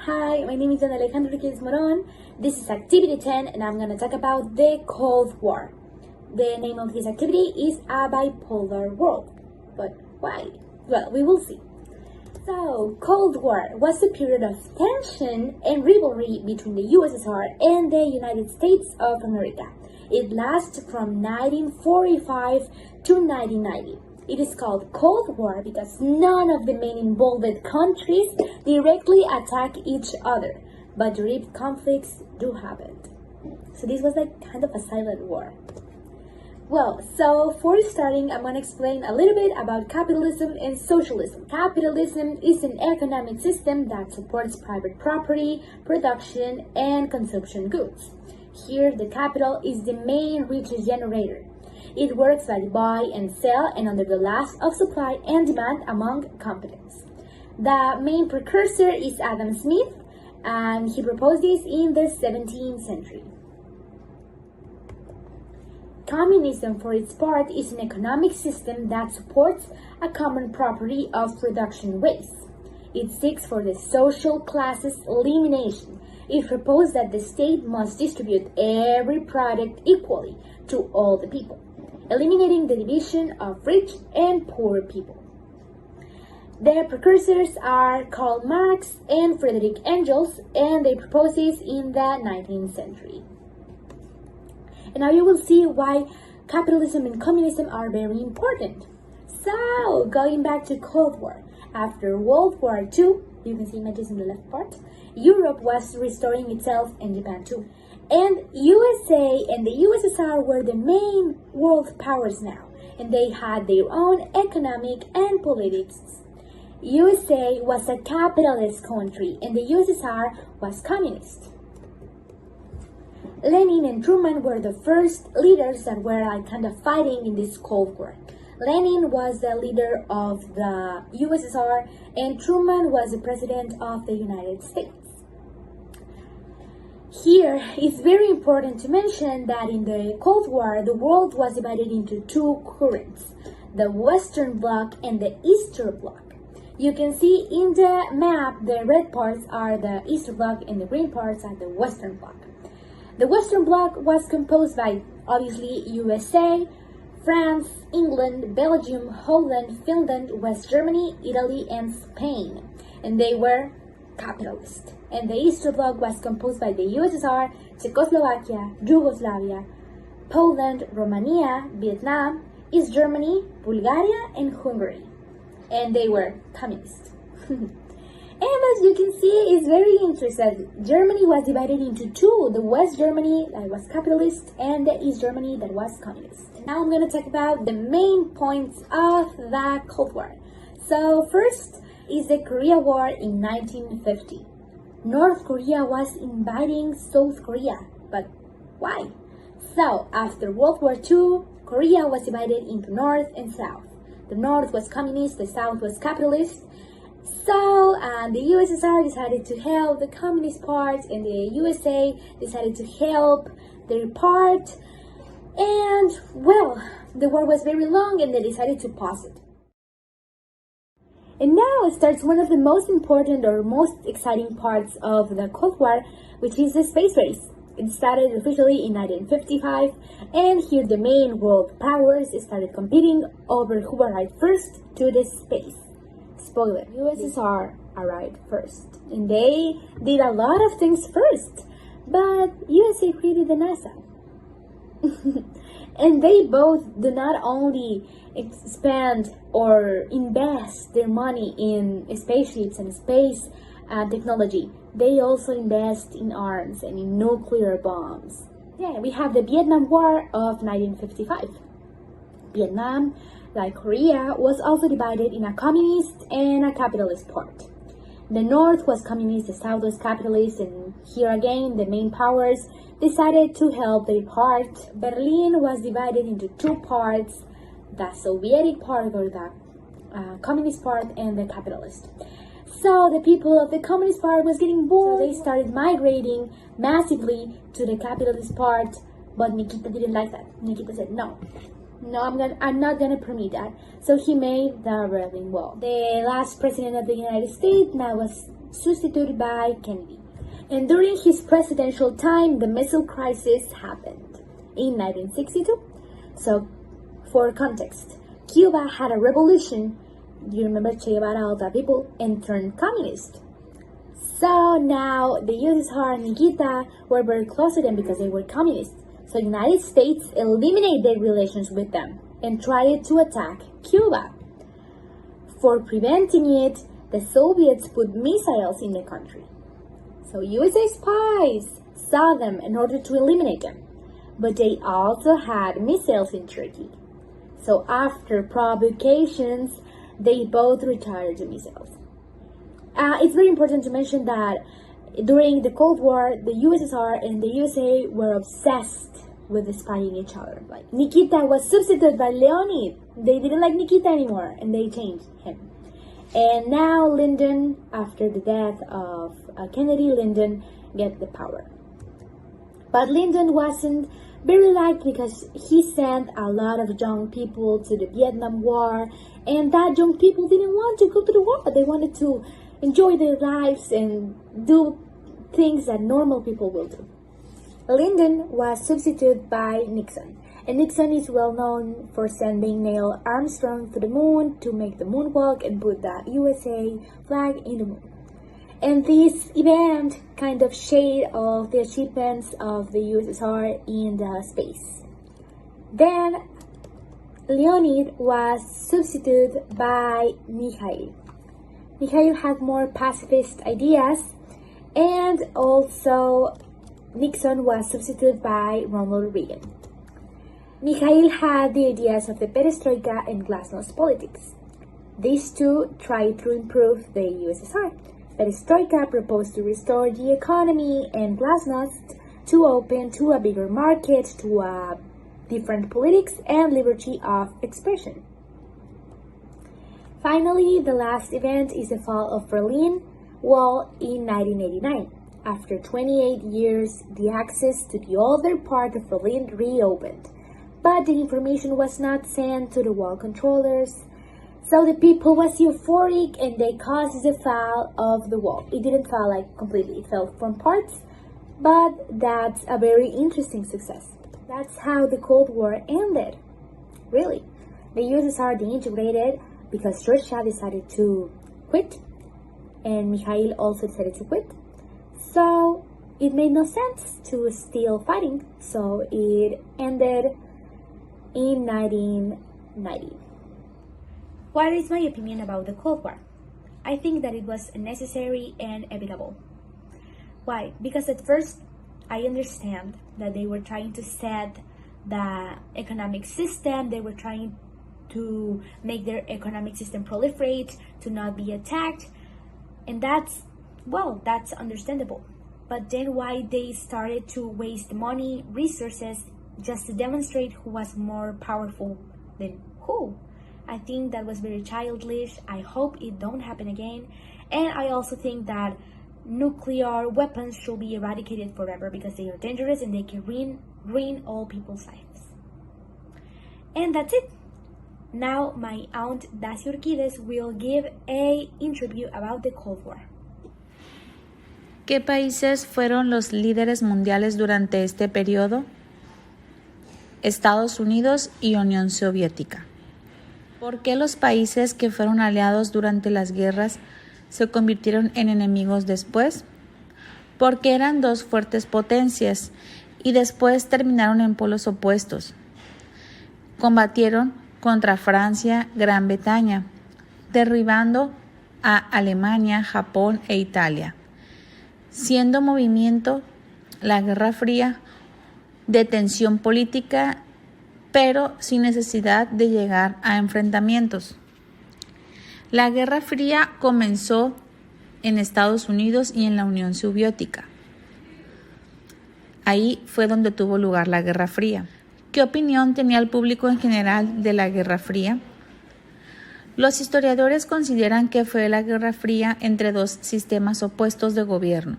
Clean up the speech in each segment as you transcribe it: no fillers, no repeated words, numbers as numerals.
Hi, my name is Alejandra Urquídez Morón. This is activity 10 and I'm going to talk about the Cold War. The name of this activity is a bipolar world. But why? Well, we will see. So, Cold War was a period of tension and rivalry between the USSR and the United States of America. It lasted from 1945 to 1990. It is called Cold War because none of the main involved countries directly attack each other, but direct conflicts do happen. So this was like kind of a silent war. Well, so for starting, I'm going to explain a little bit about capitalism and socialism. Capitalism is an economic system that supports private property, production, and consumption goods. Here, the capital is the main riches generator. It works by buy and sell and under the laws of supply and demand among companies. The main precursor is Adam Smith, and he proposed this in the 17th century. Communism, for its part, is an economic system that supports a common property of production waste. It seeks for the social classes' elimination. It proposed that the state must distribute every product equally to all the people, eliminating the division of rich and poor people. Their precursors are Karl Marx and Friedrich Engels, and they proposed this in the 19th century. And now you will see why capitalism and communism are very important. So, going back to Cold War. After World War II, you can see images in the left part, Europe was restoring itself and Japan too. And USA and the USSR were the main world powers now, and they had their own economic and politics. USA was a capitalist country and the USSR was communist. Lenin and Truman were the first leaders that were kind of fighting in this Cold War. Lenin was the leader of the USSR and Truman was the president of the United States. Here, it's very important to mention that in the Cold War, the world was divided into two currents, the Western Bloc and the Eastern Bloc. You can see in the map, the red parts are the Eastern Bloc and the green parts are the Western Bloc. The Western Bloc was composed by, obviously, USA, France, England, Belgium, Holland, Finland, West Germany, Italy, and Spain. And they were capitalist. And the Eastern Bloc was composed by the USSR, Czechoslovakia, Yugoslavia, Poland, Romania, Vietnam, East Germany, Bulgaria, and Hungary. And they were communist. And as you can see, it's very interesting. Germany was divided into two. The West Germany that was capitalist and the East Germany that was communist. Now I'm going to talk about the main points of the Cold War. So first is the Korea War in 1950. North Korea was invading South Korea, but why? So after World War II, Korea was divided into North and South. The North was communist, the South was capitalist. So the USSR decided to help the communist part and the USA decided to help their part. And well, the war was very long and they decided to pause it. And now starts one of the most important or most exciting parts of the Cold War, which is the space race. It started officially in 1955, and here the main world powers started competing over who arrived first to the space. Spoiler, USSR arrived first, and they did a lot of things first, but USA created the NASA. And they both do not only expand or invest their money in spaceships and space technology, they also invest in arms and in nuclear bombs. Yeah, we have the Vietnam War of 1955. Vietnam, like Korea, was also divided in a communist and a capitalist part. The North was communist, the South was capitalist, and here again the main powers decided to help their part. Berlin was divided into two parts, the Soviet part or the communist part and the capitalist. So the people of the communist part was getting bored, so they started migrating massively to the capitalist part, but Nikita didn't like that. Nikita said, no, I'm not gonna permit that. So he made the Berlin Wall. The last president of the United States, that was substituted by Kennedy. And during his presidential time, the missile crisis happened in 1962. So, for context, Cuba had a revolution, you remember Che Guevara, all the people, and turned communist. So now the USSR and Nikita were very close to them because they were communists. So the United States eliminated relations with them and tried to attack Cuba. For preventing it, the Soviets put missiles in the country. So USA spies saw them in order to eliminate them. But they also had missiles in Turkey. So after provocations, they both retired the missiles. It's very important to mention that during the Cold War, the USSR and the USA were obsessed with spying each other. Like Nikita was substituted by Leonid. They didn't like Nikita anymore, and they changed him. And now Lyndon, after the death of Kennedy, Lyndon get the power. But Lyndon wasn't very liked because he sent a lot of young people to the Vietnam War, and that young people didn't want to go to the war. They wanted to enjoy their lives and do things that normal people will do. Lyndon was substituted by Nixon, and Nixon is well known for sending Neil Armstrong to the moon to make the moonwalk and put the USA flag in the moon. And this event kind of shade of the achievements of the USSR in the space. Then Leonid was substituted by Mikhail. Mikhail had more pacifist ideas, and also Nixon was substituted by Ronald Reagan. Mikhail had the ideas of the perestroika and glasnost politics. These two tried to improve the USSR. Perestroika proposed to restore the economy, and glasnost to open to a bigger market, to a different politics and liberty of expression. Finally, the last event is the fall of Berlin Wall in 1989. After 28 years, the access to the other part of Berlin reopened, but the information was not sent to the wall controllers. So the people was euphoric and they caused the fall of the wall. It didn't fall like completely, it fell from parts, but that's a very interesting success. That's how the Cold War ended. Really. The USSR disintegrated because Russia decided to quit and Mikhail also decided to quit. So it made no sense to still fighting. So it ended in 1990. What is my opinion about the Cold War? I think that it was necessary and inevitable. Why? Because at first, I understand that they were trying to set the economic system, they were trying to make their economic system proliferate, to not be attacked, and that's understandable. But then why they started to waste money, resources, just to demonstrate who was more powerful than who? I think that was very childish. I hope it don't happen again. And I also think that nuclear weapons should be eradicated forever because they are dangerous and they can ruin all people's lives. And that's it. Now my aunt Dacia Urquídez will give a interview about the Cold War. ¿Qué países fueron los líderes mundiales durante este periodo? Estados Unidos y Unión Soviética. ¿Por qué los países que fueron aliados durante las guerras se convirtieron en enemigos después? Porque eran dos fuertes potencias y después terminaron en polos opuestos. Combatieron contra Francia, Gran Bretaña, derribando a Alemania, Japón e Italia, siendo movimiento la Guerra Fría de tensión política, pero sin necesidad de llegar a enfrentamientos. La Guerra Fría comenzó en Estados Unidos y en la Unión Soviética. Ahí fue donde tuvo lugar la Guerra Fría. ¿Qué opinión tenía el público en general de la Guerra Fría? Los historiadores consideran que fue la Guerra Fría entre dos sistemas opuestos de gobierno.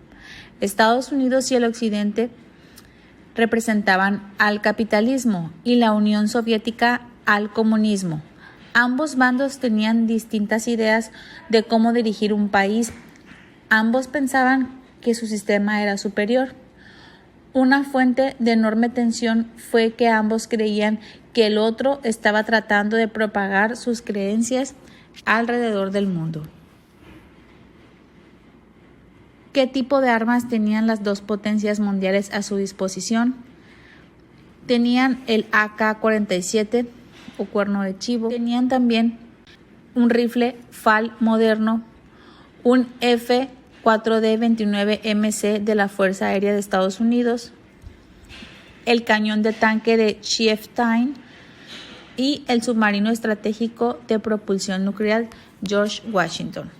Estados Unidos y el Occidente representaban al capitalismo y la Unión Soviética al comunismo. Ambos bandos tenían distintas ideas de cómo dirigir un país Ambos pensaban que su sistema era superior. Una fuente de enorme tensión fue que ambos creían que el otro estaba tratando de propagar sus creencias alrededor del mundo. ¿Qué tipo de armas tenían las dos potencias mundiales a su disposición? Tenían el AK-47 o cuerno de chivo. Tenían también un rifle FAL moderno, un F-4D-29MC de la Fuerza Aérea de Estados Unidos, el cañón de tanque de Chieftain y el submarino estratégico de propulsión nuclear George Washington.